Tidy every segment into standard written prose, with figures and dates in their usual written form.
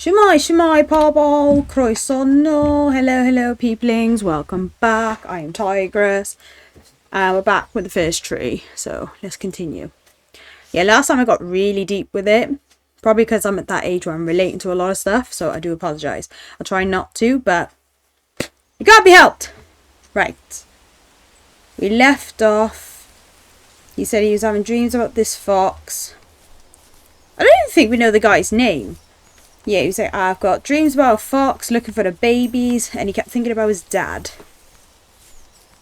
Shemai, Shemai, Parbol, Croissant, no, hello, peoplings, welcome back. I am Tigress, and we're back with the first tree, so let's continue. Yeah, last time I got really deep with it, probably because I'm at that age where I'm relating to a lot of stuff, so I do apologise. I'll try not to, but you can't be helped. Right, we left off, he said he was having dreams about this fox. I don't even think we know the guy's name. Yeah, he was like, I've got dreams about a fox looking for the babies, and he kept thinking about his dad.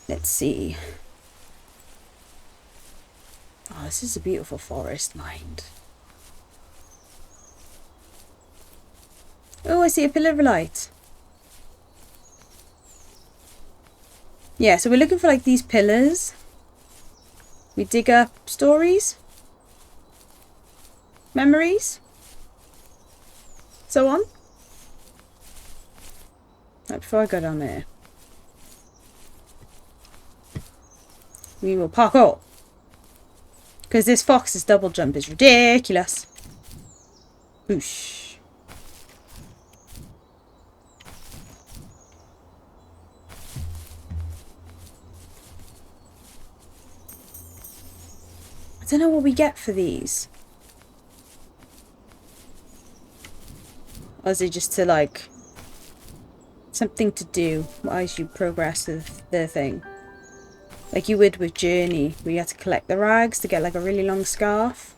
Let's see. Oh, this is a beautiful forest, mind. Oh, I see a pillar of light. Yeah, so we're looking for like these pillars. We dig up stories, memories, so on. Right, before I go down there, we will parkour. Because this fox's double jump is ridiculous. Whoosh. I don't know what we get for these. Or is it just to like something to do as you progress with the thing? Like you would with Journey, where you had to collect the rags to get like a really long scarf.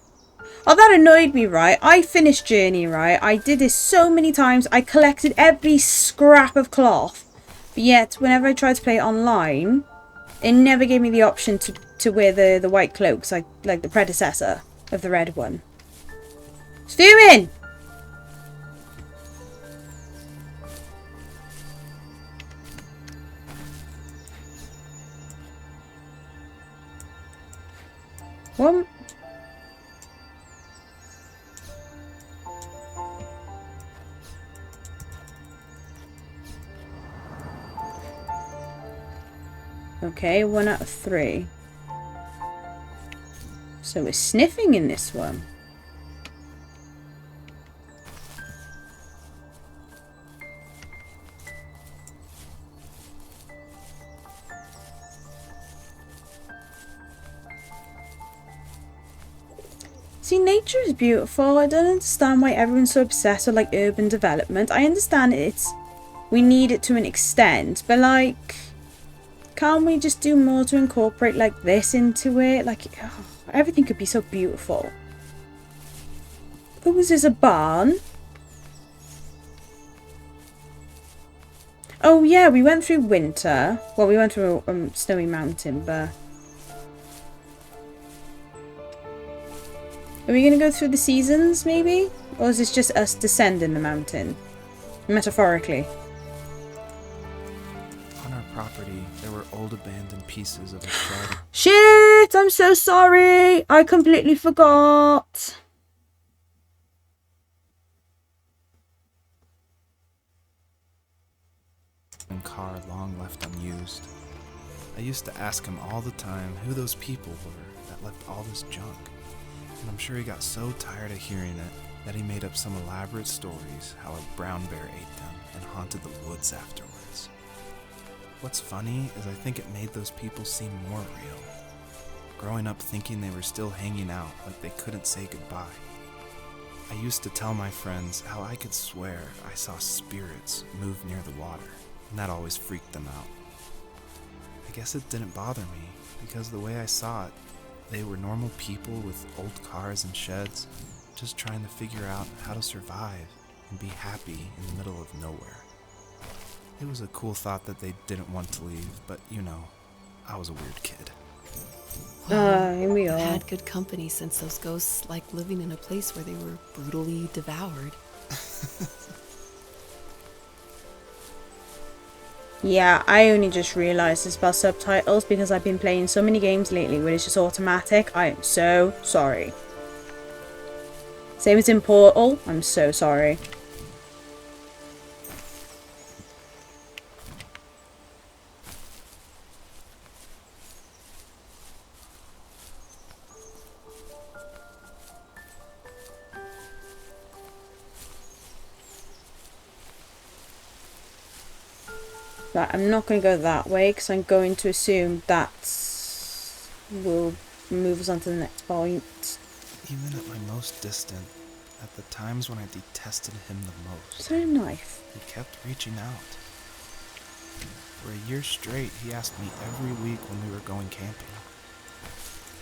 Oh, that annoyed me, right? I finished Journey, right? I did this so many times. I collected every scrap of cloth. But yet, whenever I tried to play it online, it never gave me the option to wear the white cloaks, like the predecessor of the red one. Fuming! What? Okay, 1 out of 3. So we're sniffing in this one. See, nature is beautiful. I don't understand why everyone's so obsessed with like urban development. I understand we need it to an extent, but like, can't we just do more to incorporate like this into it? Like, oh, everything could be so beautiful. Oh, was this a barn? Oh yeah, we went through winter. Well, we went through a snowy mountain, but are we going to go through the seasons, maybe? Or is this just us descending the mountain? Metaphorically. On our property, there were old abandoned pieces of a shed. Shit! I'm so sorry! I completely forgot! And car long left unused. I used to ask him all the time who those people were that left all this junk. And I'm sure he got so tired of hearing it that he made up some elaborate stories how a brown bear ate them and haunted the woods afterwards. What's funny is I think it made those people seem more real. Growing up thinking they were still hanging out like they couldn't say goodbye. I used to tell my friends how I could swear I saw spirits move near the water, and that always freaked them out. I guess it didn't bother me, because the way I saw it, they were normal people with old cars and sheds, just trying to figure out how to survive and be happy in the middle of nowhere. It was a cool thought that they didn't want to leave, but you know, I was a weird kid. Here we are. I've had good company since those ghosts liked living in a place where they were brutally devoured. Yeah, I only just realised it's about subtitles because I've been playing so many games lately where it's just automatic. I am so sorry. Same as in Portal, I'm so sorry. Right, I'm not going to go that way because I'm going to assume that will move us on to the next point. Even at my most distant, at the times when I detested him the most, Is there a knife? he kept reaching out. For a year straight, he asked me every week when we were going camping.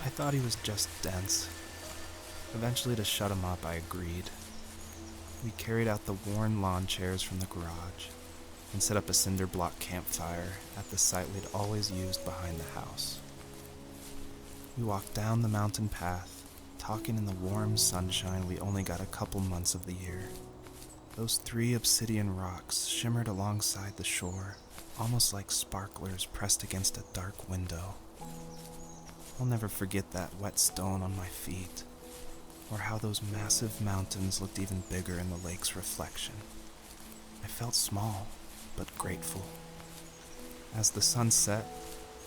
I thought he was just dense. Eventually, to shut him up, I agreed. We carried out the worn lawn chairs from the garage and set up a cinder block campfire at the site we'd always used behind the house. We walked down the mountain path, talking in the warm sunshine we only got a couple months of the year. Those 3 obsidian rocks shimmered alongside the shore, almost like sparklers pressed against a dark window. I'll never forget that wet stone on my feet, or how those massive mountains looked even bigger in the lake's reflection. I felt small, but grateful. As the sun set,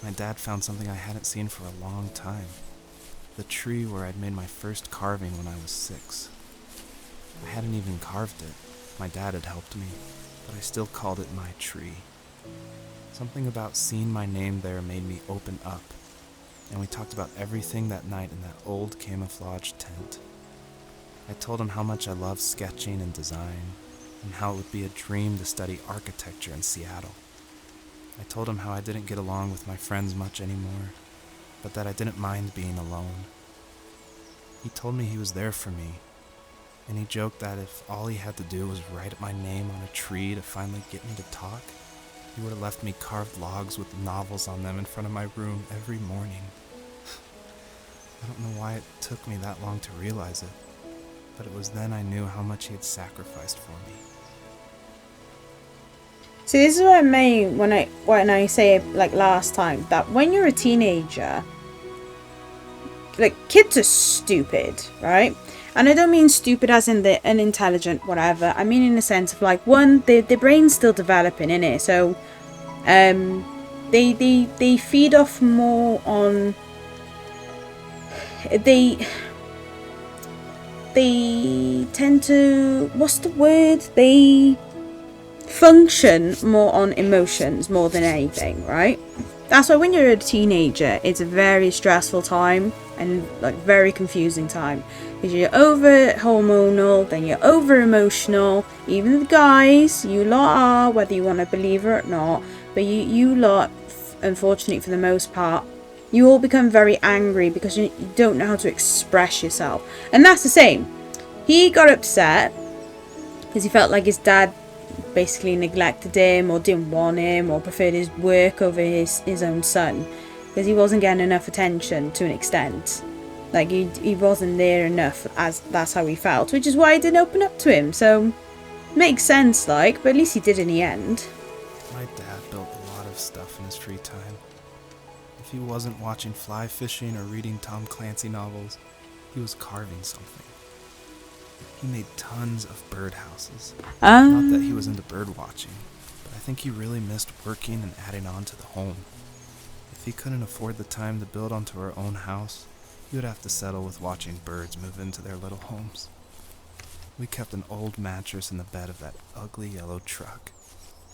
my dad found something I hadn't seen for a long time. The tree where I'd made my first carving when I was 6. I hadn't even carved it. My dad had helped me, but I still called it my tree. Something about seeing my name there made me open up, and we talked about everything that night in that old camouflage tent. I told him how much I loved sketching and design, and how it would be a dream to study architecture in Seattle. I told him how I didn't get along with my friends much anymore, but that I didn't mind being alone. He told me he was there for me, and he joked that if all he had to do was write my name on a tree to finally get me to talk, he would have left me carved logs with novels on them in front of my room every morning. I don't know why it took me that long to realize it, but it was then I knew how much he had sacrificed for me. See, this is what I mean when I say, like last time, that when you're a teenager, like, kids are stupid, right? And I don't mean stupid as in the unintelligent, whatever. I mean in the sense of, like, one, their brain's still developing, innit? So, they feed off more on... They tend to... What's the word? They function more on emotions more than anything, right? That's why when you're a teenager, it's a very stressful time and, like, very confusing time. Because you're over hormonal, then you're over emotional. Even the guys, you lot are, whether you want to believe it or not. But you lot, unfortunately for the most part, you all become very angry because you don't know how to express yourself. And that's the same. He got upset because he felt like his dad basically neglected him or didn't want him or preferred his work over his own son. Because he wasn't getting enough attention to an extent. Like, he wasn't there enough, as that's how he felt, which is why I didn't open up to him. So, makes sense, like, but at least he did in the end. My dad built a lot of stuff in his free time. If he wasn't watching fly fishing or reading Tom Clancy novels, he was carving something. He made tons of birdhouses. Not that he was into bird watching, but I think he really missed working and adding on to the home. If he couldn't afford the time to build onto our own house, he would have to settle with watching birds move into their little homes. We kept an old mattress in the bed of that ugly yellow truck,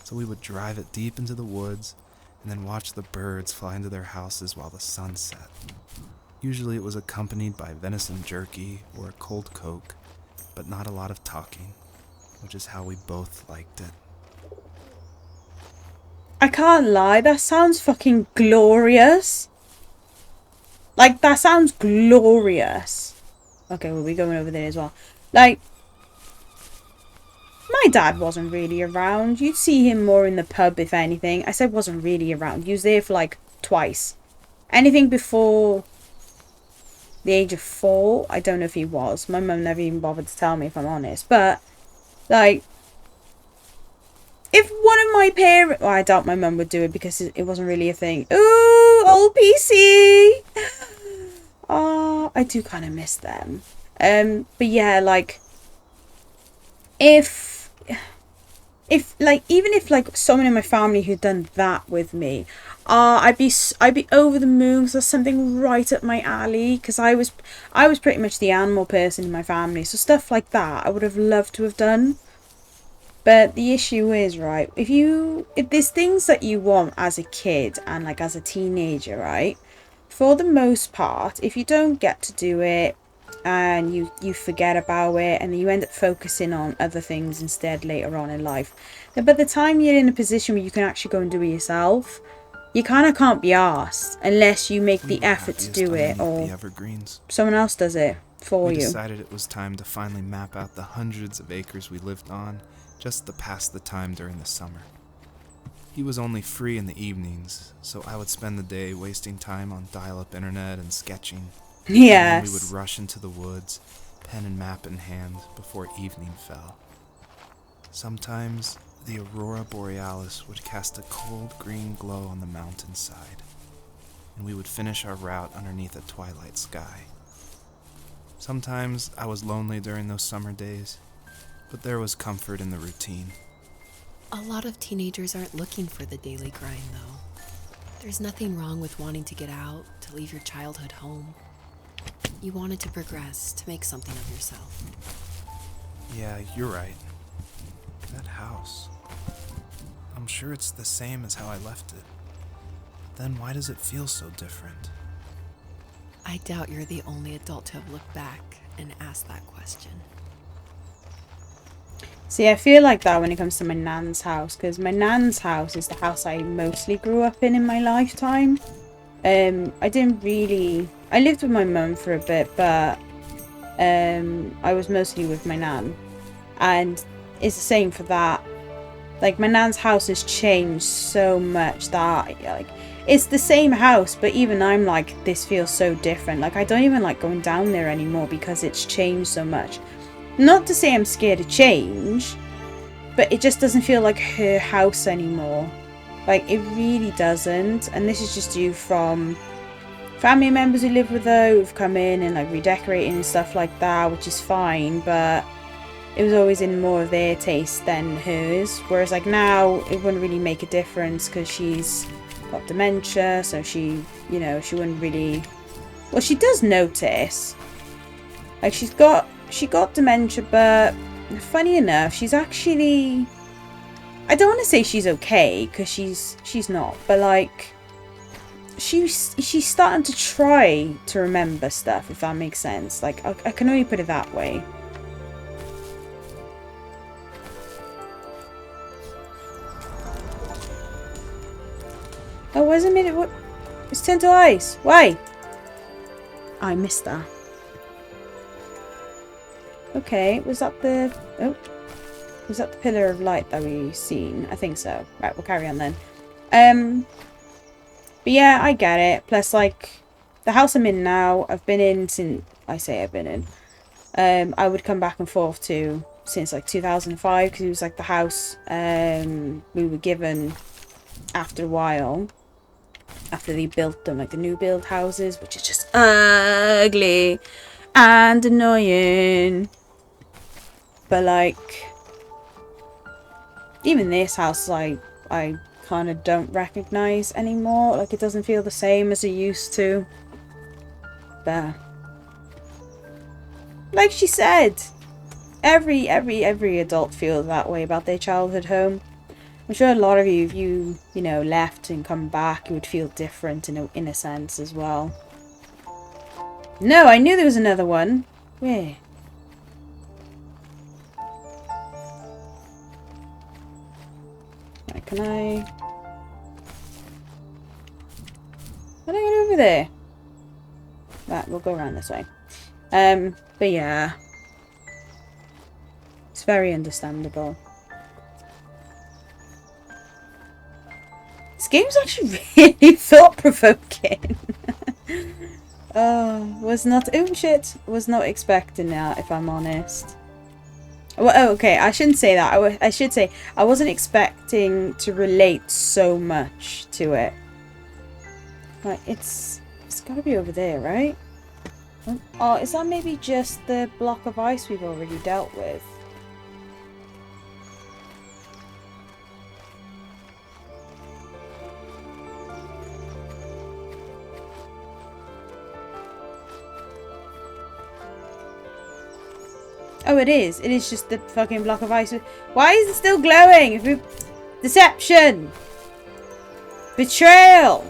so we would drive it deep into the woods and then watch the birds fly into their houses while the sun set. Usually it was accompanied by venison jerky or a cold Coke, but not a lot of talking, which is how we both liked it. I can't lie, that sounds fucking glorious. Like, that sounds glorious. Okay, we'll be going over there as well. Like, my dad wasn't really around. You'd see him more in the pub, if anything. I said wasn't really around. He was there for, like, twice. Anything before the age of 4, I don't know if he was. My mum never even bothered to tell me, if I'm honest. But, like, if one of my parents... Well, I doubt my mum would do it because it wasn't really a thing. Ooh, old PC! Oh, I do kind of miss them. But yeah, like... If like, even if, like, someone in my family who'd done that with me... I'd be over the moon because that's something right up my alley. Because I was pretty much the animal person in my family. So stuff like that I would have loved to have done. But the issue is, right, if there's things that you want as a kid and like as a teenager, right, for the most part, if you don't get to do it and you forget about it and you end up focusing on other things instead later on in life, then by the time you're in a position where you can actually go and do it yourself, you kind of can't be arsed unless you make the effort to do it or the evergreens. someone else does it for We you. decided it was time to finally map out the hundreds of acres we lived on just to pass the time during the summer. He was only free in the evenings, so I would spend the day wasting time on dial-up internet and sketching. And then we would Yes. rush into the woods, pen and map in hand, before evening fell. Sometimes the aurora borealis would cast a cold green glow on the mountainside, and we would finish our route underneath a twilight sky. Sometimes I was lonely during those summer days, but there was comfort in the routine. A lot of teenagers aren't looking for the daily grind, though. There's nothing wrong with wanting to get out, to leave your childhood home. You wanted to progress, to make something of yourself. Yeah, you're right. That house. I'm sure it's the same as how I left it. Then why does it feel so different? I doubt you're the only adult to have looked back and asked that question. See, I feel like that when it comes to my nan's house, because my nan's house is the house I mostly grew up in my lifetime. I lived with my mum for a bit, but I was mostly with my nan. And it's the same for that. Like, my nan's house has changed so much that, like, it's the same house, but even I'm like, this feels so different. Like, I don't even like going down there anymore because it's changed so much. Not to say I'm scared of change, but it just doesn't feel like her house anymore. Like, it really doesn't. And this is just due from family members who live with her who've come in and like redecorating and stuff like that, which is fine, but it was always in more of their taste than hers. Whereas like now, it wouldn't really make a difference because she's got dementia, so she wouldn't really... Well, she does notice. Like, she got dementia, but funny enough, she's actually... I don't want to say she's okay, because she's not, but like... She's starting to try to remember stuff, if that makes sense. Like, I can only put it that way. Oh, wait a minute, what? It's turned to ice. Why? I missed that. Okay, was that the... Oh. Was that the pillar of light that we seen? I think so. Right, we'll carry on then. But yeah, I get it. Plus, like, the house I'm in now, I've been in since... I say I've been in. I would come back and forth to since, like, 2005, because it was, like, the house we were given after a while. After they built them, like, the new build houses, which is just ugly and annoying. But, like... Even this house, I kind of don't recognise anymore. Like, it doesn't feel the same as it used to. But, like she said, every adult feels that way about their childhood home. I'm sure a lot of you, if you left and come back, you would feel different in a sense as well. No, I knew there was another one. Where? Right, can I... How do I get over there? Right, we'll go around this way. But yeah. It's very understandable. This game's actually really thought-provoking. Oh shit. Was not expecting that, if I'm honest. Well, oh, okay, I shouldn't say that. I should say I wasn't expecting to relate so much to it. Right, it's gotta be over there, right? Oh, is that maybe just the block of ice we've already dealt with? Oh, it is. It is just the fucking block of ice. Why is it still glowing? If we... Deception! Betrayal!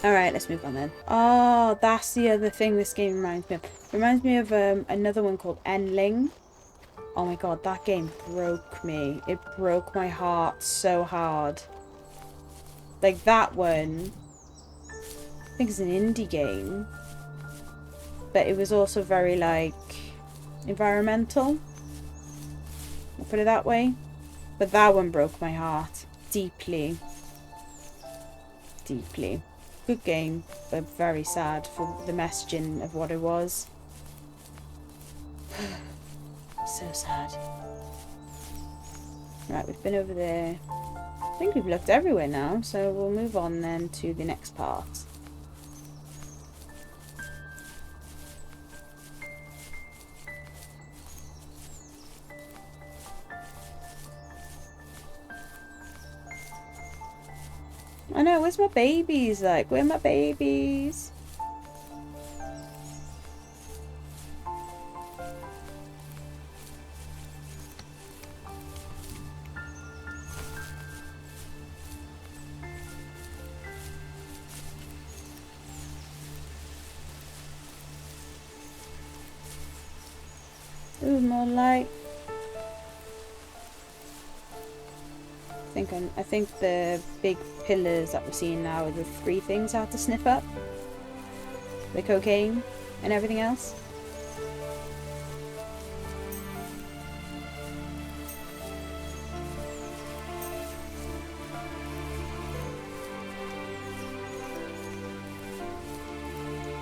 Alright, let's move on then. Oh, that's the other thing this game reminds me of. It reminds me of another one called Endling. Oh my god, that game broke me. It broke my heart so hard. Like that one, I think it's an indie game. But it was also very like environmental. I'll put it that way. But that one broke my heart. Deeply. Deeply. Good game, but very sad for the messaging of what it was. So sad. Right, we've been over there. I think we've looked everywhere now, so we'll move on then to the next part. I know, where's my babies? Like, where are my babies? Ooh, more light. I think the big pillars that we're seeing now are the 3 things I have to sniff up. The cocaine and everything else.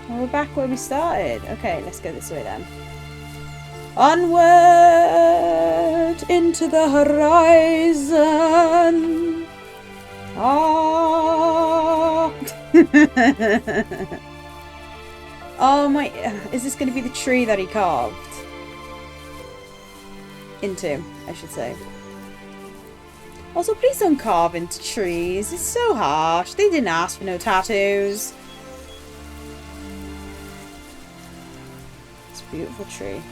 Well, we're back where we started. Okay, let's go this way then. Onward into the horizon. Oh. Oh my, is this going to be the tree that he carved? Into, I should say. Also, please don't carve into trees. It's so harsh. They didn't ask for no tattoos. It's a beautiful tree.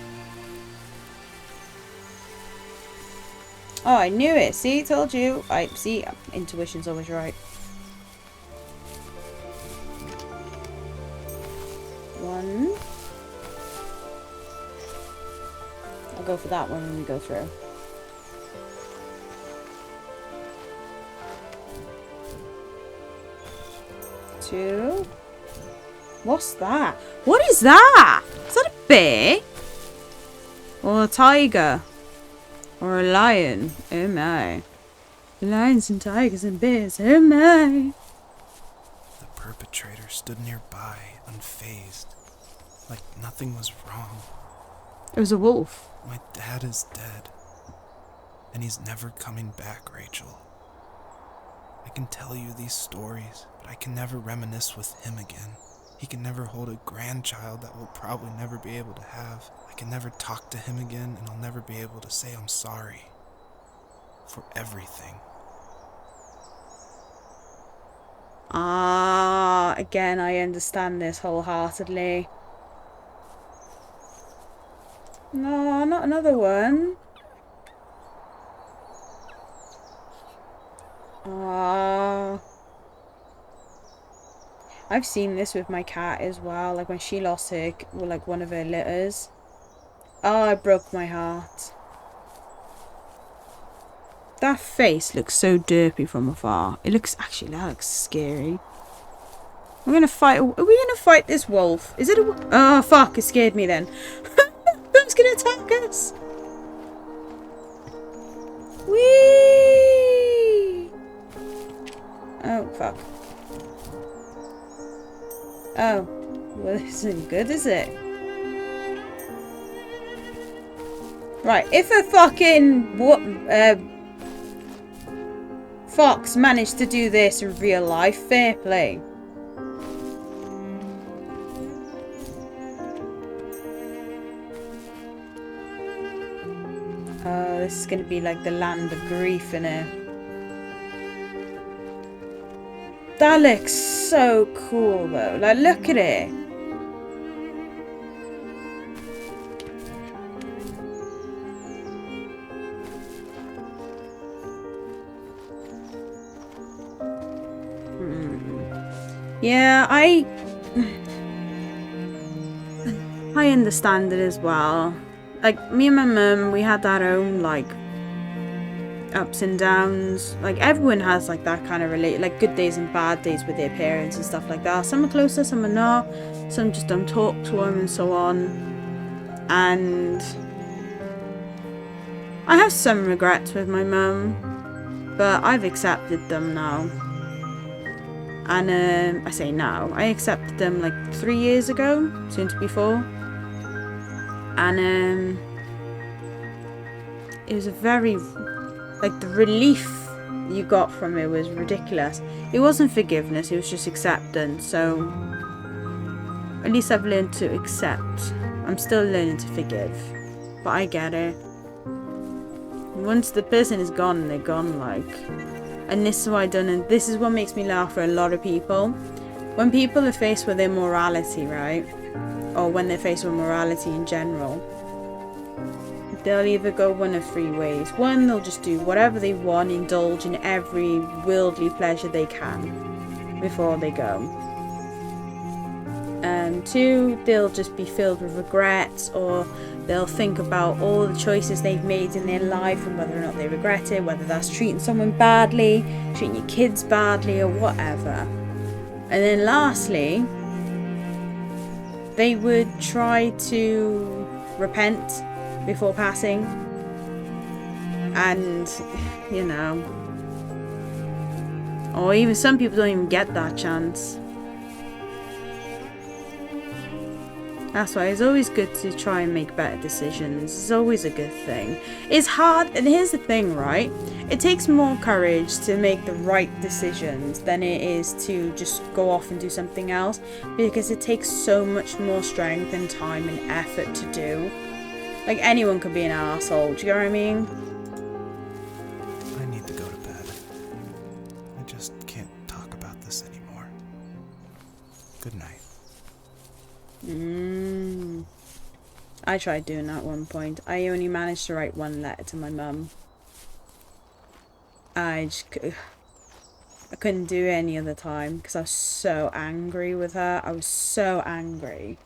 Oh, I knew it. See, told you. See, intuition's always right. 1. I'll go for that one when we go through. 2. What's that? What is that? Is that a bear? Or a tiger? Or a lion? Oh my. Lions and tigers and bears. Oh my. The perpetrator stood nearby, unfazed, like nothing was wrong. It was a wolf. My dad is dead, and he's never coming back, Rachel. I can tell you these stories, but I can never reminisce with him again. He can never hold a grandchild that we'll probably never be able to have. I can never talk to him again, and I'll never be able to say I'm sorry for everything. Ah, again, I understand this wholeheartedly. No, not another one. Ah. I've seen this with my cat as well, like when she lost her, like one of her litters. Oh, it broke my heart. That face looks so derpy from afar. It looks, actually, that looks scary. We're gonna fight, are we gonna fight this wolf? Is it a, oh fuck, it scared me then. Who's gonna attack us? Whee! Oh, fuck. Oh, well, this isn't good, is it? Right, if a fucking fox managed to do this in real life, fair play. Oh, this is gonna be like the land of grief, innit? That looks so cool though. Like, look at it. Yeah, I understand it as well. Like, me and my mum, we had our own, like, ups and downs. Like, everyone has, like, that kind of like, good days and bad days with their parents and stuff like that. Some are closer, some are not. Some just don't talk to them and so on. And I have some regrets with my mum, but I've accepted them now. And, I say now, I accepted them, like, 3 years ago, soon to be 4. And it was a very, like, the relief you got from it was ridiculous. It wasn't forgiveness, it was just acceptance. So at least I've learned to accept. I'm still learning to forgive, but I get it. Once the person is gone, they're gone, like. And this is what I done, and this is what makes me laugh for a lot of people. When people are faced with immorality, right? Or when they're faced with morality in general, they'll either go one of 3 ways. 1, they'll just do whatever they want, indulge in every worldly pleasure they can before they go. 2, they'll just be filled with regrets, or they'll think about all the choices they've made in their life and whether or not they regret it, whether that's treating someone badly, treating your kids badly, or whatever. And then lastly, they would try to repent before passing. And, you know, or even some people don't even get that chance. That's why it's always good to try and make better decisions. It's always a good thing. It's hard, and here's the thing, right? It takes more courage to make the right decisions than it is to just go off and do something else, because it takes so much more strength and time and effort to do. Like, anyone could be an asshole, do you know what I mean? I need to go to bed. I just can't talk about this anymore. Good night. I tried doing that at one point. I only managed to write 1 letter to my mum. I couldn't do it any other time because I was so angry with her. I was so angry.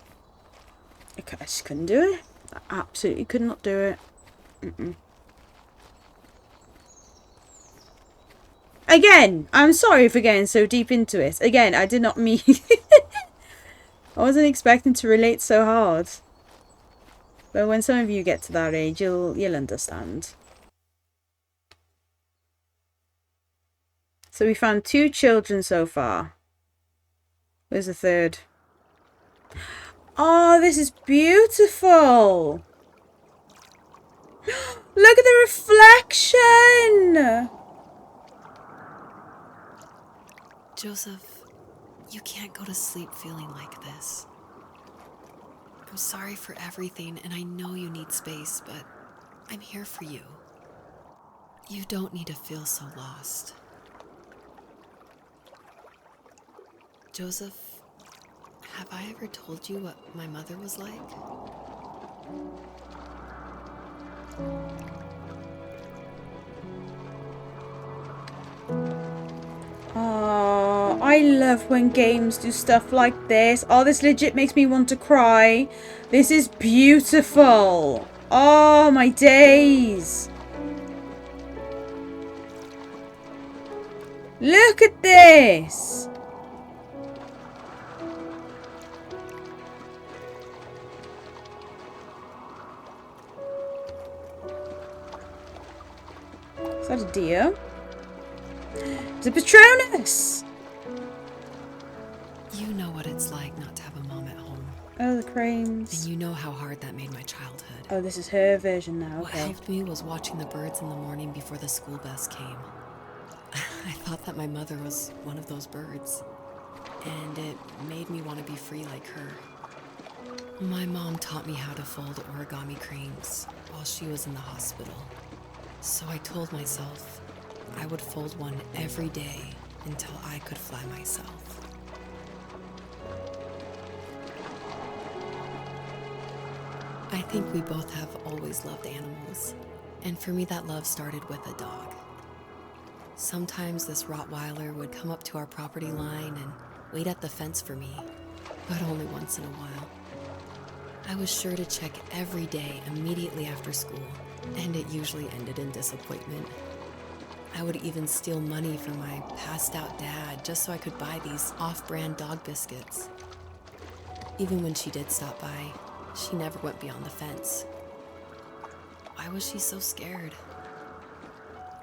I just couldn't do it. I absolutely could not do it. Again, I'm sorry for getting so deep into it. Again, I did not mean... I wasn't expecting to relate so hard. But when some of you get to that age, you'll understand. So we found 2 children so far. Where's the 3rd? Oh, this is beautiful. Look at the reflection. Joseph, you can't go to sleep feeling like this. I'm sorry for everything, and I know you need space, but I'm here for you. You don't need to feel so lost. Joseph, have I ever told you what my mother was like? Oh, I love when games do stuff like this. Oh, this legit makes me want to cry. This is beautiful. Oh, my days. Look at this. Is that a deer? It's a Patronus! You know what it's like not to have a mom at home. Oh, the cranes. And you know how hard that made my childhood. Oh, this is her version now, What okay. helped me was watching the birds in the morning before the school bus came. I thought that my mother was one of those birds, and it made me want to be free like her. My mom taught me how to fold origami cranes while she was in the hospital. So I told myself I would fold one every day until I could fly myself. I think we both have always loved animals, and for me that love started with a dog. Sometimes this Rottweiler would come up to our property line and wait at the fence for me, but only once in a while. I was sure to check every day immediately after school, and it usually ended in disappointment. I would even steal money from my passed-out dad just so I could buy these off-brand dog biscuits. Even when she did stop by, she never went beyond the fence. Why was she so scared?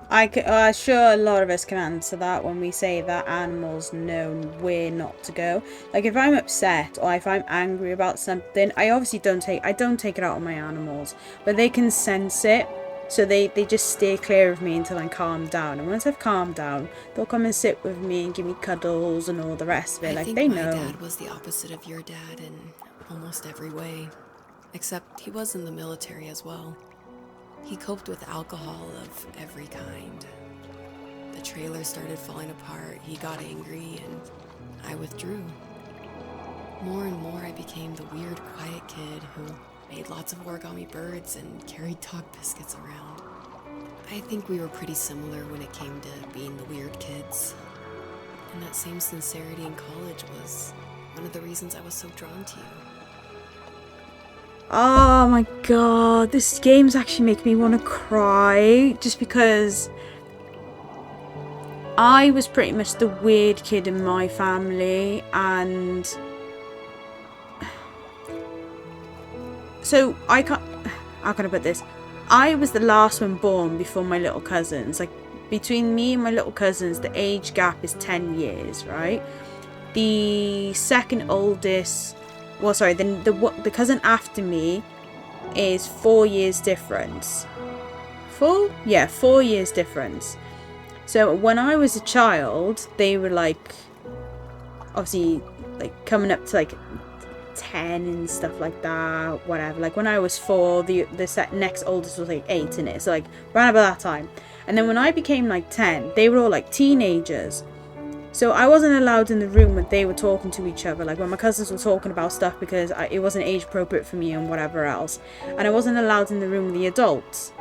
I'm sure a lot of us can answer that when we say that animals know where not to go. Like if I'm upset or if I'm angry about something, I obviously don't take it out on my animals, but they can sense it, so they just stay clear of me until I'm calmed down. And once I've calmed down, they'll come and sit with me and give me cuddles and all the rest of it. I think they my know. dad was the opposite of your dad in almost every way, except he was in the military as well. He coped with alcohol of every kind. The trailer started falling apart, he got angry, and I withdrew. More and more I became the weird, quiet kid who made lots of origami birds and carried dog biscuits around. I think we were pretty similar when it came to being the weird kids. And that same sincerity in college was one of the reasons I was so drawn to you. Oh my god, this game's actually making me want to cry, just because I was pretty much the weird kid in my family, and so how can I put this? I was the last one born before my little cousins. Like between me and my little cousins, the age gap is 10 years, right? The second oldest, well, sorry, the cousin after me is 4 years difference. 4? Yeah, 4 years difference. So when I was a child, they were like, obviously, like coming up to like 10 and stuff like that, whatever. Like when I was 4, the next oldest was like 8 in it, so like around about that time. And then when I became like 10, they were all like teenagers. So I wasn't allowed in the room when they were talking to each other, like when my cousins were talking about stuff, because it wasn't age appropriate for me and whatever else. And I wasn't allowed in the room with the adults.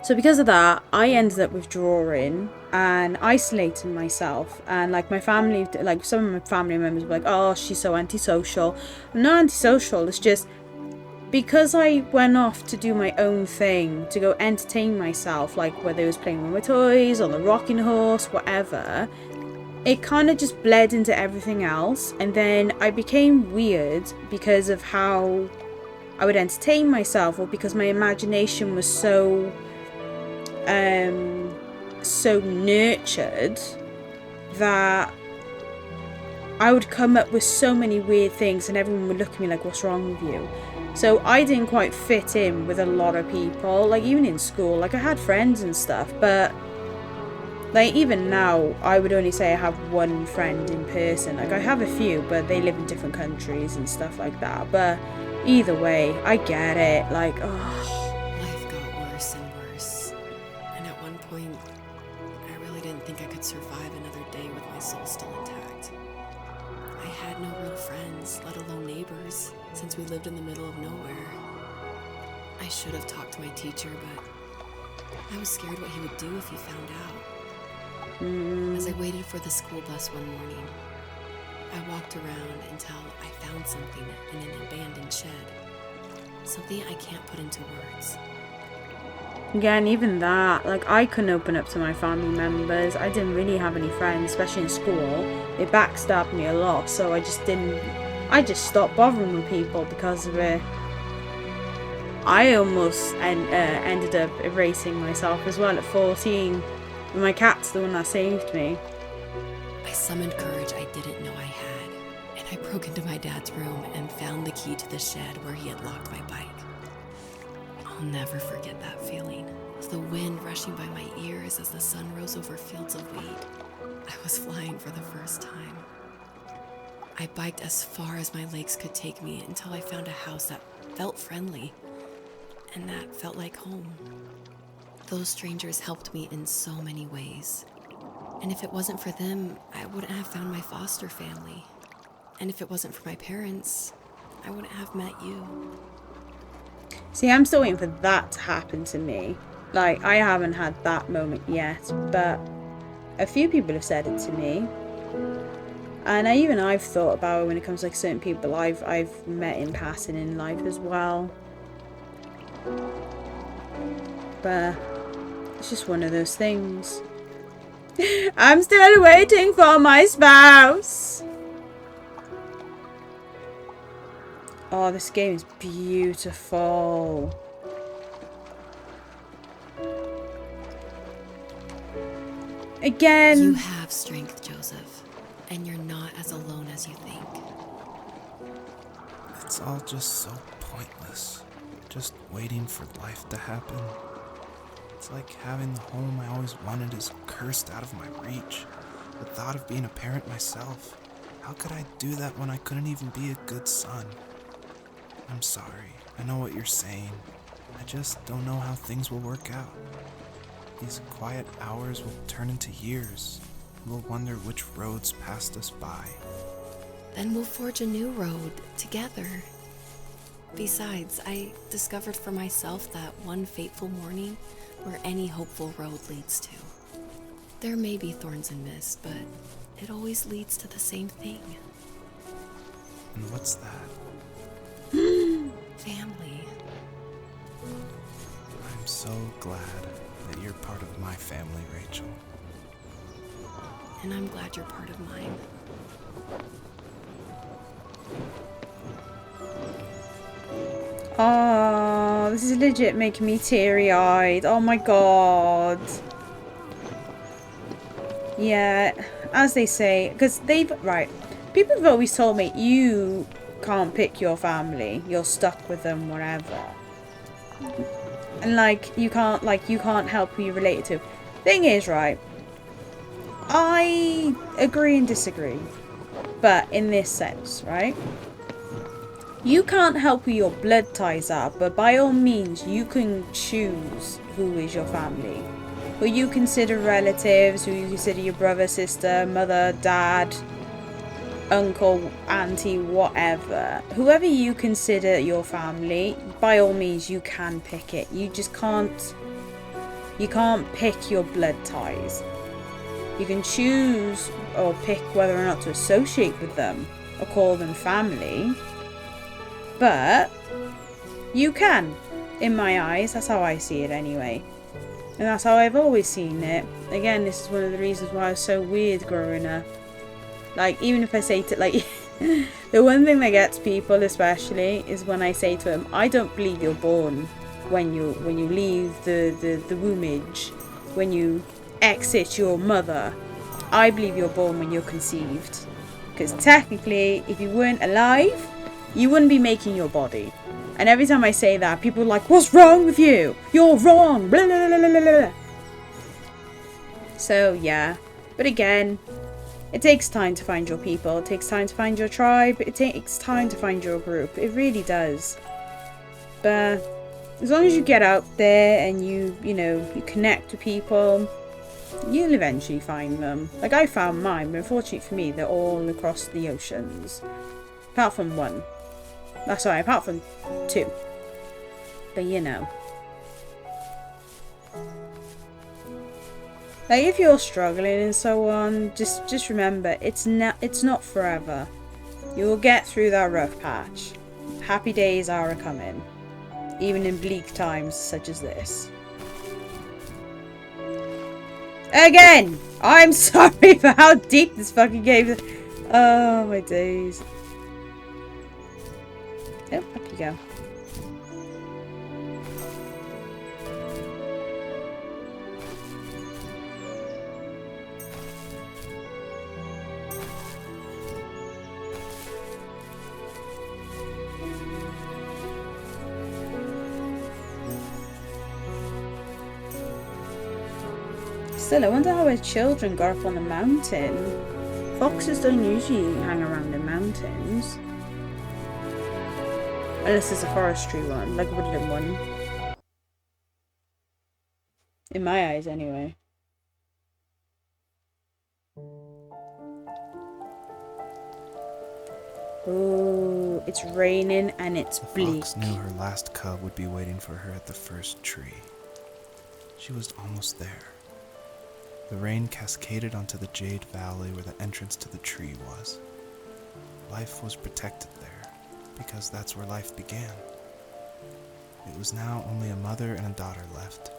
So because of that, I ended up withdrawing and isolating myself. And like my family, like some of my family members were like, oh, she's so antisocial. I'm not antisocial, it's just because I went off to do my own thing, to go entertain myself, like whether it was playing with my toys, on the rocking horse, whatever, it kind of just bled into everything else. And then I became weird because of how I would entertain myself, or because my imagination was so nurtured that I would come up with so many weird things and everyone would look at me like, what's wrong with you? So I didn't quite fit in with a lot of people, like even in school. Like I had friends and stuff, but like even now I would only say I have one friend in person. Like I have a few, but they live in different countries and stuff like that. But either way, I get it. Like, oh, Life got worse and worse. And at one point, I really didn't think I could survive another day with my soul still intact. I had no real friends, let alone neighbors, since we lived in the middle of nowhere. I should have talked to my teacher, but I was scared what he would do if he found out. As I waited for the school bus one morning, I walked around until I found something in an abandoned shed. Something I can't put into words. again, even that, like I couldn't open up to my family members. I didn't really have any friends, especially in school. They backstabbed me a lot, so I just stopped bothering with people because of it. I almost ended up erasing myself as well at 14. My cat's the one that saved me. I summoned courage I didn't know I had, and I broke into my dad's room and found the key to the shed where he had locked my bike. I'll never forget that feeling, the wind rushing by my ears as the sun rose over fields of wheat. I was flying for the first time. I biked as far as my legs could take me until I found a house that felt friendly, and that felt like home. Those strangers helped me in so many ways. And if it wasn't for them, I wouldn't have found my foster family. And if it wasn't for my parents, I wouldn't have met you. See, I'm still waiting for that to happen to me. Like, I haven't had that moment yet, but a few people have said it to me. And I've thought about it when it comes to like certain people I've met in passing in life as well. But it's just one of those things. I'm still waiting for my spouse. Oh, this game is beautiful. Again. You have strength, Joseph, and you're not as alone as you think. It's all just so pointless. Just waiting for life to happen. It's like having the home I always wanted is cursed out of my reach. The thought of being a parent myself. How could I do that when I couldn't even be a good son? I'm sorry. I know what you're saying. I just don't know how things will work out. These quiet hours will turn into years. We'll wonder which roads passed us by. Then we'll forge a new road together. Besides, I discovered for myself that one fateful morning where any hopeful road leads to. There may be thorns and mist, but it always leads to the same thing. And what's that? Family. I'm so glad that you're part of my family, Rachel. And I'm glad you're part of mine. Oh, this is legit making me teary-eyed. Oh my god. Yeah, as they say, because people have always told me, you can't pick your family. You're stuck with them wherever. And you can't help who you're related to. Thing is, right, I agree and disagree. But in this sense, right? You can't help who your blood ties are, but by all means, you can choose who is your family. Who you consider relatives, who you consider your brother, sister, mother, dad, uncle, auntie, whatever. Whoever you consider your family, by all means, you can pick it. You just can't... You can't pick your blood ties. You can choose or pick whether or not to associate with them or call them family. But you can, in my eyes. That's how I see it anyway. And that's how I've always seen it. Again, this is one of the reasons why I was so weird growing up. Like, even if I say to, like, the one thing that gets people especially is when I say to them, I don't believe you're born when you leave the wombage, when you exit your mother. I believe you're born when you're conceived. Because technically, if you weren't alive, you wouldn't be making your body. And every time I say that, people are like, what's wrong with you? You're wrong. Blah, blah, blah, blah, blah, blah. So, yeah. But again, it takes time to find your people. It takes time to find your tribe. It takes time to find your group. It really does. But as long as you get out there and you connect with people, you'll eventually find them. Like, I found mine, but unfortunately for me, they're all across the oceans. Apart from one. Sorry, apart from two. But you know. Like, if you're struggling and so on, just remember, it's not forever. You will get through that rough patch. Happy days are a-coming. Even in bleak times such as this. Again! I'm sorry for how deep this fucking game is. Oh, my days. Oh, up you go. Still, I wonder how her children got up on the mountain. Foxes don't usually hang around in mountains. Unless it's a forestry one, like a woodland one. In my eyes, anyway. Oh, it's raining and it's bleak. Fox knew her last cub would be waiting for her at the first tree. She was almost there. The rain cascaded onto the Jade Valley where the entrance to the tree was. Life was protected there, because that's where life began. It was now only a mother and a daughter left.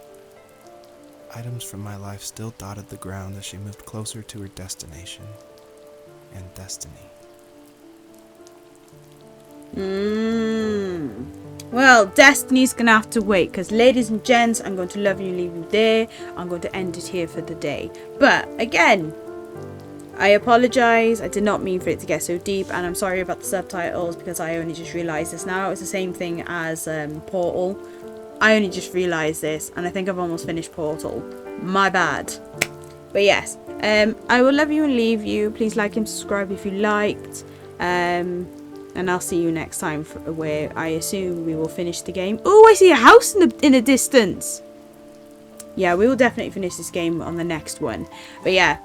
Items from my life still dotted the ground as she moved closer to her destination and destiny. Well, Destiny's gonna have to wait, because ladies and gents, I'm going to love you and leave you there. I'm going to end it here for the day. But again, I apologize. I did not mean for it to get so deep, and I'm sorry about the subtitles, because I only just realized this now. It's the same thing as Portal. I only just realized this, and I think I've almost finished Portal. My bad. But yes, I will love you and leave you. Please like and subscribe if you liked. And I'll see you next time, where I assume we will finish the game. Oh, I see a house in the distance. Yeah, we will definitely finish this game on the next one. But yeah,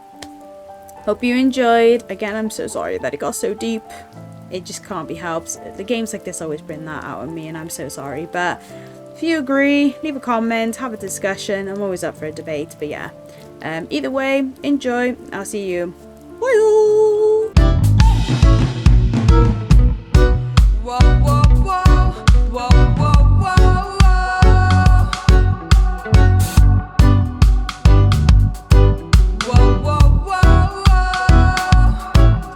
hope you enjoyed. Again, I'm so sorry that it got so deep. It just can't be helped. The games like this always bring that out of me, and I'm so sorry. But if you agree, leave a comment, have a discussion. I'm always up for a debate. But yeah, either way, enjoy. I'll see you. Bye.